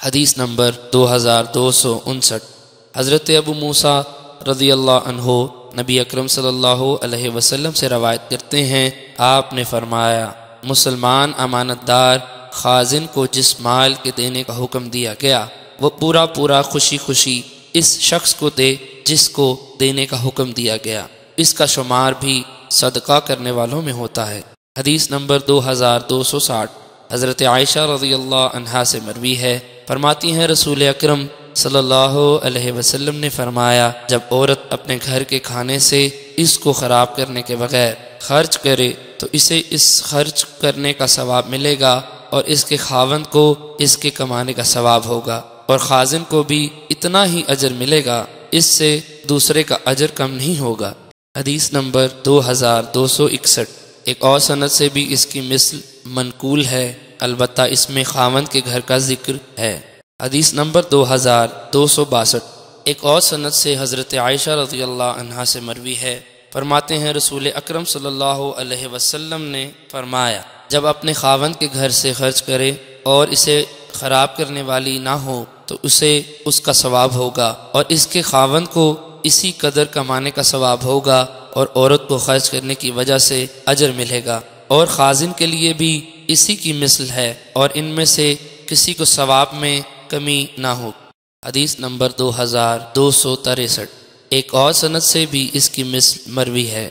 حدیث نمبر 2259۔ حضرت ابو موسیٰ رضی اللہ عنہ نبی اکرم صلی اللہ علیہ وسلم سے روایت کرتے ہیں، آپ نے فرمایا، مسلمان امانت دار خازن کو جس مال کے دینے کا حکم دیا گیا وہ پورا خوشی خوشی اس شخص کو دے جس کو دینے کا حکم دیا گیا، اس کا شمار بھی صدقہ کرنے والوں میں ہوتا ہے۔ حدیث نمبر 2260۔ حضرت عائشہ رضی اللہ عنہا سے مروی ہے، فرماتی ہیں رسول اکرم صلی اللہ علیہ وسلم نے فرمایا، جب عورت اپنے گھر کے کھانے سے اس کو خراب کرنے کے بغیر خرچ کرے تو اسے اس خرچ کرنے کا ثواب ملے گا اور اس کے خاوند کو اس کے کمانے کا ثواب ہوگا، اور خازن کو بھی اتنا ہی اجر ملے گا، اس سے دوسرے کا اجر کم نہیں ہوگا۔ حدیث نمبر 2261۔ ایک اور سند سے بھی اس کی مثل منقول ہے، البتہ اس میں خاوند کے گھر کا ذکر ہے۔ حدیث نمبر 2262۔ ایک اور سند سے حضرت عائشہ رضی اللہ عنہا سے مروی ہے، فرماتے ہیں رسول اکرم صلی اللہ علیہ وسلم نے فرمایا، جب اپنے خاوند کے گھر سے خرچ کرے اور اسے خراب کرنے والی نہ ہو تو اسے اس کا ثواب ہوگا اور اس کے خاوند کو اسی قدر کمانے کا ثواب ہوگا، اور عورت کو خرچ کرنے کی وجہ سے اجر ملے گا، اور خازن کے لیے بھی اسی کی مثل ہے، اور ان میں سے کسی کو ثواب میں کمی نہ ہو۔ حدیث نمبر 2263۔ ایک اور سند سے بھی اس کی مثل مروی ہے۔